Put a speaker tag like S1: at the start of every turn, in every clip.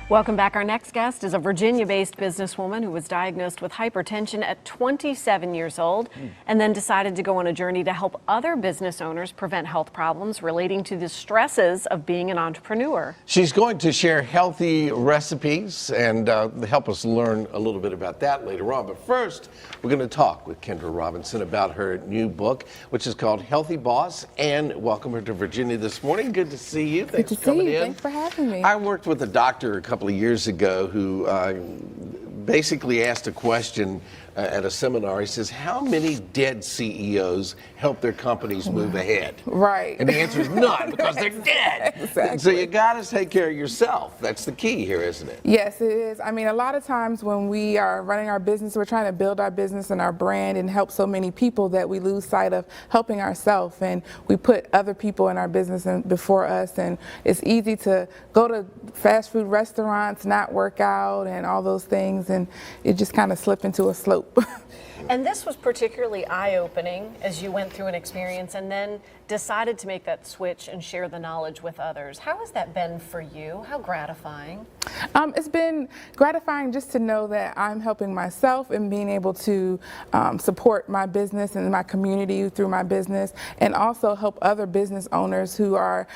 S1: Welcome back. Our next guest is a Virginia-based businesswoman who was diagnosed with hypertension at 27 years old and then decided to go on a journey to help other business owners prevent health problems relating to the stresses of being an entrepreneur.
S2: She's going to share healthy recipes and help us learn a little bit about that later on. But first, we're going to talk with Kendra Robinson about her new book, which is called Healthy Boss, and welcome her to Virginia This Morning. Good to see you. Thanks for coming in.
S3: Thanks for having me.
S2: I worked with a doctor a couple of years ago who basically asked a question at a seminar. He says, how many dead CEOs help their companies move ahead?
S3: Right.
S2: And the answer is none, because they're dead.
S3: Exactly.
S2: So you got to take care of yourself. That's the key here, isn't it?
S3: Yes, it is. I mean, a lot of times when we are running our business, we're trying to build our business and our brand and help so many people that we lose sight of helping ourselves, and we put other people in our business before us, and it's easy to go to fast food restaurants, not work out and all those things, and it just kind of slip into a slope.
S1: And this was particularly eye-opening as you went through an experience and then decided to make that switch and share the knowledge with others. How has that been for you? How gratifying?
S3: It's been gratifying just to know that I'm helping myself and being able to support my business and my community through my business, and also help other business owners who are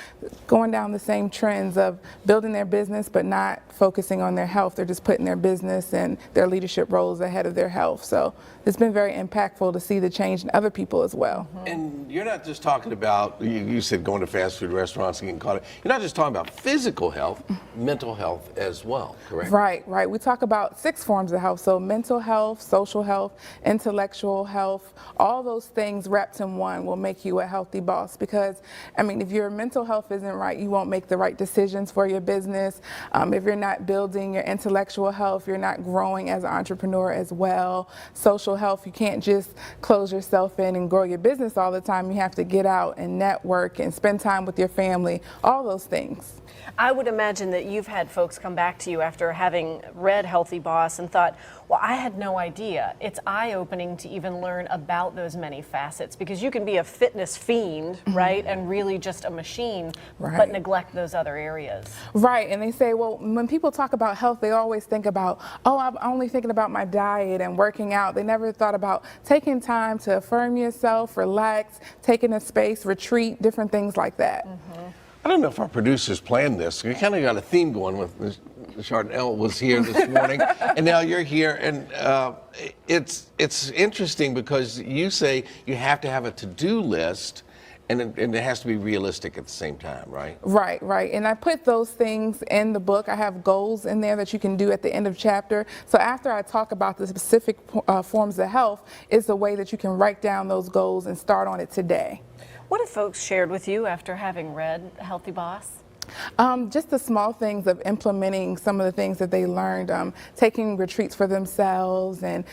S3: going down the same trends of building their business but not focusing on their health. They're just putting their business and their leadership roles ahead of their health. So it's been very impactful to see the change in other people as well.
S2: And you're not just talking about, you said going to fast food restaurants and getting caught up. You're not just talking about physical health, mental health as well, correct?
S3: Right, right. We talk about 6 forms of health. So mental health, social health, intellectual health, all those things wrapped in one will make you a healthy boss. Because, I mean, if your mental health isn't right, you won't make the right decisions for your business. If you're not building your intellectual health, you're not growing as an entrepreneur as well. Social health, you can't just close yourself in and grow your business all the time. You have to get out and network and spend time with your family, all those things.
S1: I would imagine that you've had folks come back to you after having read Healthy Boss and thought, well, I had no idea. It's eye-opening to even learn about those many facets, because you can be a fitness fiend, right, and really just a machine, but neglect those other areas.
S3: Right, and they say, well, when people talk about health, they always think about, oh, I'm only thinking about my diet and working out. They never thought about taking time to affirm yourself, relax, taking a space, retreat, different things like that.
S2: I don't know if our producers planned this. We kind of got a theme going with Chardonnel was here this morning, and now you're here, and it's interesting because you say you have to have a to-do list, and it has to be realistic at the same time, right?
S3: Right, right. And I put those things in the book. I have goals in there that you can do at the end of chapter. So after I talk about the specific forms of health, it's a way that you can write down those goals and start on it today.
S1: What have folks shared with you after having read Healthy Boss?
S3: Just the small things of implementing some of the things that they learned, taking retreats for themselves and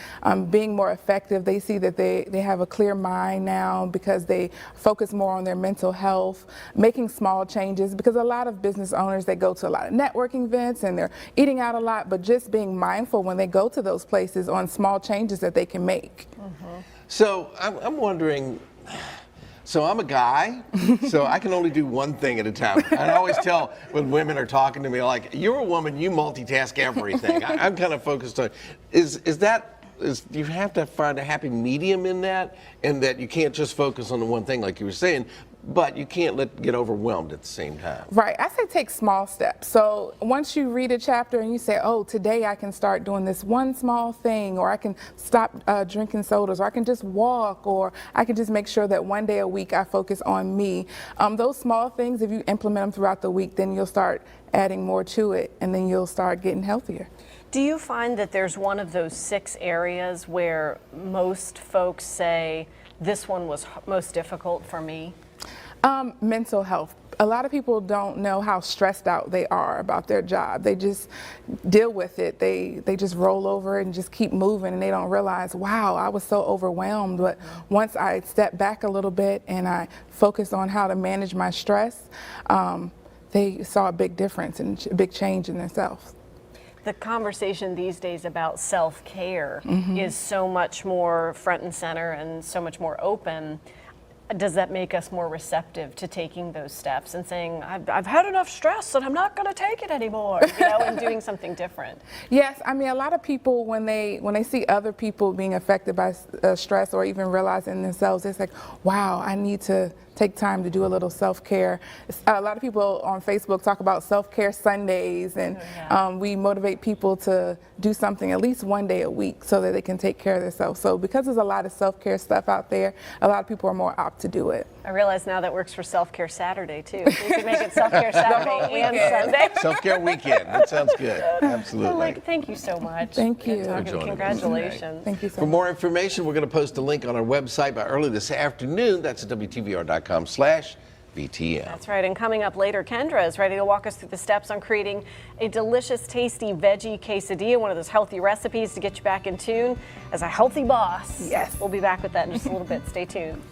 S3: being more effective. They see that they have a clear mind now because they focus more on their mental health, making small changes, because a lot of business owners, they go to a lot of networking events and they're eating out a lot, but just being mindful when they go to those places on small changes that they can make.
S2: So I'm wondering, so I'm a guy, so I can only do one thing at a time. I always tell when women are talking to me, like, you're a woman, you multitask everything. I'm kind of focused on, you have to find a happy medium in that, and that you can't just focus on the one thing like you were saying, but you can't get overwhelmed at the same time.
S3: Right, I say take small steps. So once you read a chapter and you say, oh, today I can start doing this one small thing, or I can stop drinking sodas, or I can just walk, or I can just make sure that one day a week I focus on me. Those small things, if you implement them throughout the week, then you'll start adding more to it, and then you'll start getting healthier.
S1: Do you find that there's one of those 6 areas where most folks say, this one was most difficult for me?
S3: Mental health. A lot of people don't know how stressed out they are about their job. They just deal with it. They just roll over it and just keep moving, and they don't realize, wow, I was so overwhelmed. But once I step back a little bit and I focus on how to manage my stress, they saw a big difference and a big change in themselves.
S1: The conversation these days about self-care is so much more front and center and so much more open. does that make us more receptive to taking those steps and saying, I've had enough stress and I'm not going to take it anymore, and doing something different?
S3: Yes, I mean, a lot of people, when they see other people being affected by stress or even realizing themselves, it's like, wow, I need to take time to do a little self-care. A lot of people on Facebook talk about self-care Sundays, and we motivate people to do something at least one day a week so that they can take care of themselves. So because there's a lot of self-care stuff out there, a lot of people are more apt to do it.
S1: I realize now that works for Self-Care Saturday, too. We could make it Self-Care Saturday and Sunday.
S2: Self-care weekend. That sounds good. Absolutely.
S1: Well, thank you so much.
S3: Thank you.
S1: Good talking. Congratulations.
S3: Thank you so
S2: For
S3: much.
S2: more information, we're going to post a link on our website by early this afternoon. That's at WTVR.com/VTM.
S1: That's right. And coming up later, Kendra is ready to walk us through the steps on creating a delicious, tasty veggie quesadilla, one of those healthy recipes to get you back in tune as a healthy boss.
S3: Yes.
S1: We'll be back with that in just a little bit. Stay tuned.